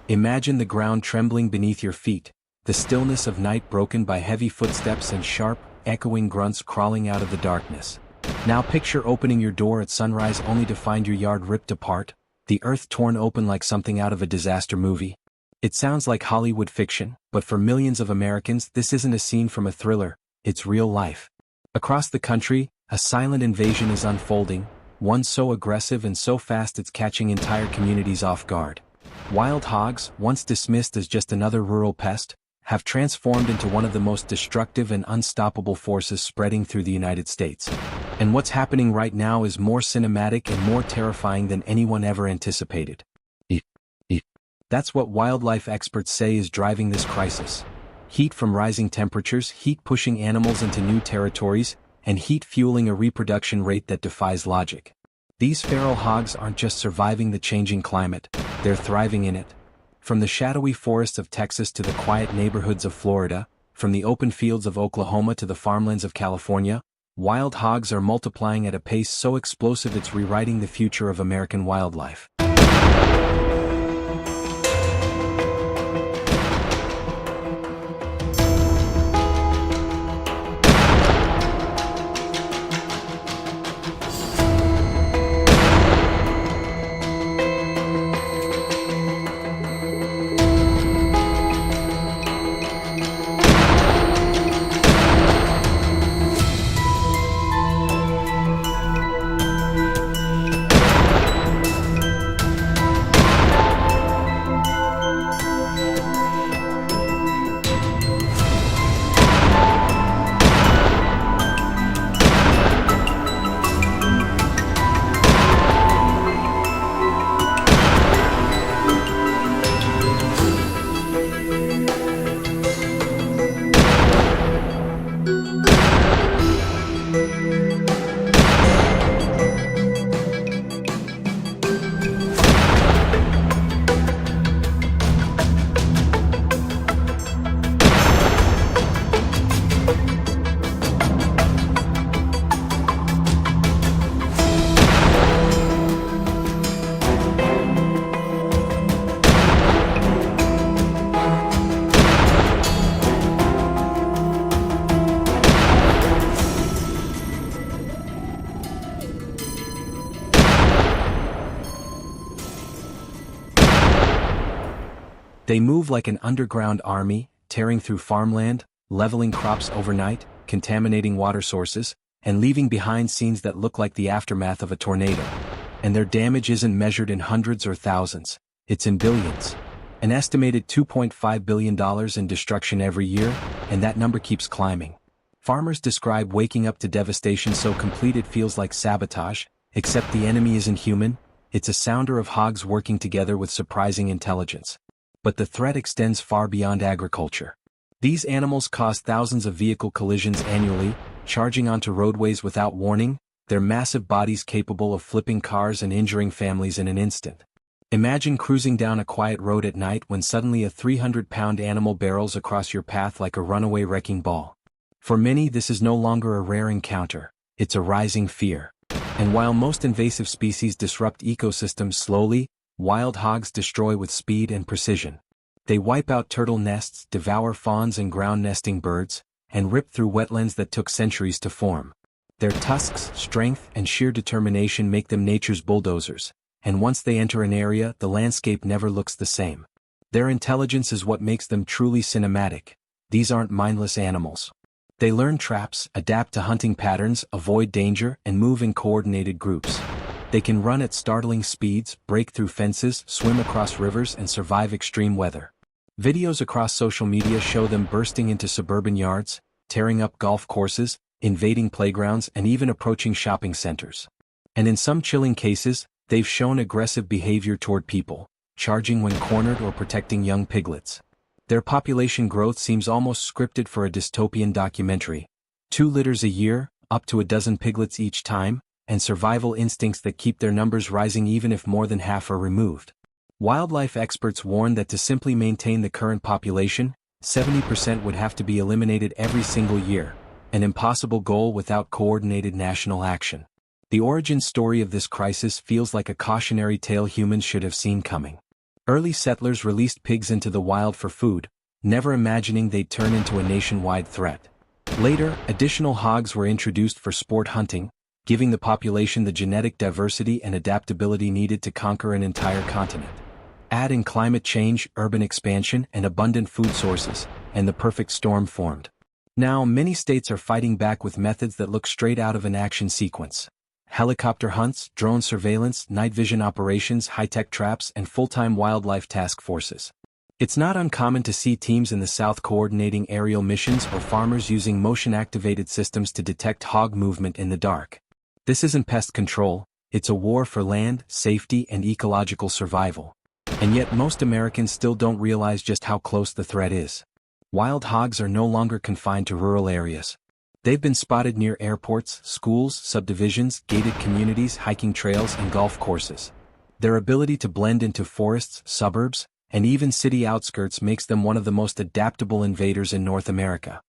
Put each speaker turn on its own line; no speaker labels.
Imagine the ground trembling beneath your feet, the stillness of night broken by heavy footsteps and sharp, echoing grunts crawling out of the darkness. Now picture opening your door at sunrise only to find your yard ripped apart, the earth torn open like something out of a disaster movie. It sounds like Hollywood fiction, but for millions of Americans this isn't a scene from a thriller, it's real life. Across the country, a silent invasion is unfolding, one so aggressive and so fast it's catching entire communities off guard. Wild hogs, once dismissed as just another rural pest, have transformed into one of the most destructive and unstoppable forces spreading through the United States. And what's happening right now is more cinematic and more terrifying than anyone ever anticipated. That's what wildlife experts say is driving this crisis. Heat from rising temperatures, heat pushing animals into new territories, and heat fueling a reproduction rate that defies logic. These feral hogs aren't just surviving the changing climate, they're thriving in it. From the shadowy forests of Texas to the quiet neighborhoods of Florida, from the open fields of Oklahoma to the farmlands of California, wild hogs are multiplying at a pace so explosive it's rewriting the future of American wildlife. They move like an underground army, tearing through farmland, leveling crops overnight, contaminating water sources, and leaving behind scenes that look like the aftermath of a tornado. And their damage isn't measured in hundreds or thousands, it's in billions. An estimated $2.5 billion in destruction every year, and that number keeps climbing. Farmers describe waking up to devastation so complete it feels like sabotage, except the enemy isn't human, it's a sounder of hogs working together with surprising intelligence. But the threat extends far beyond agriculture. These animals cause thousands of vehicle collisions annually, charging onto roadways without warning, their massive bodies capable of flipping cars and injuring families in an instant. Imagine cruising down a quiet road at night when suddenly a 300-pound animal barrels across your path like a runaway wrecking ball. For many this is no longer a rare encounter, it's a rising fear. And while most invasive species disrupt ecosystems slowly, wild hogs destroy with speed and precision. They wipe out turtle nests, devour fawns and ground-nesting birds, and rip through wetlands that took centuries to form. Their tusks, strength, and sheer determination make them nature's bulldozers, and once they enter an area, the landscape never looks the same. Their intelligence is what makes them truly cinematic. These aren't mindless animals. They learn traps, adapt to hunting patterns, avoid danger, and move in coordinated groups. They can run at startling speeds, break through fences, swim across rivers, and survive extreme weather. Videos across social media show them bursting into suburban yards, tearing up golf courses, invading playgrounds, and even approaching shopping centers. And in some chilling cases, they've shown aggressive behavior toward people, charging when cornered or protecting young piglets. Their population growth seems almost scripted for a dystopian documentary. 2 litters a year, up to a dozen piglets each time, and survival instincts that keep their numbers rising even if more than half are removed. Wildlife experts warn that to simply maintain the current population, 70% would have to be eliminated every single year, an impossible goal without coordinated national action. The origin story of this crisis feels like a cautionary tale humans should have seen coming. Early settlers released pigs into the wild for food, never imagining they'd turn into a nationwide threat. Later, additional hogs were introduced for sport hunting, giving the population the genetic diversity and adaptability needed to conquer an entire continent. Add in climate change, urban expansion, and abundant food sources, and the perfect storm formed. Now, many states are fighting back with methods that look straight out of an action sequence. Helicopter hunts, drone surveillance, night vision operations, high-tech traps, and full-time wildlife task forces. It's not uncommon to see teams in the South coordinating aerial missions or farmers using motion-activated systems to detect hog movement in the dark. This isn't pest control, it's a war for land, safety, and ecological survival. And yet most Americans still don't realize just how close the threat is. Wild hogs are no longer confined to rural areas. They've been spotted near airports, schools, subdivisions, gated communities, hiking trails, and golf courses. Their ability to blend into forests, suburbs, and even city outskirts makes them one of the most adaptable invaders in North America.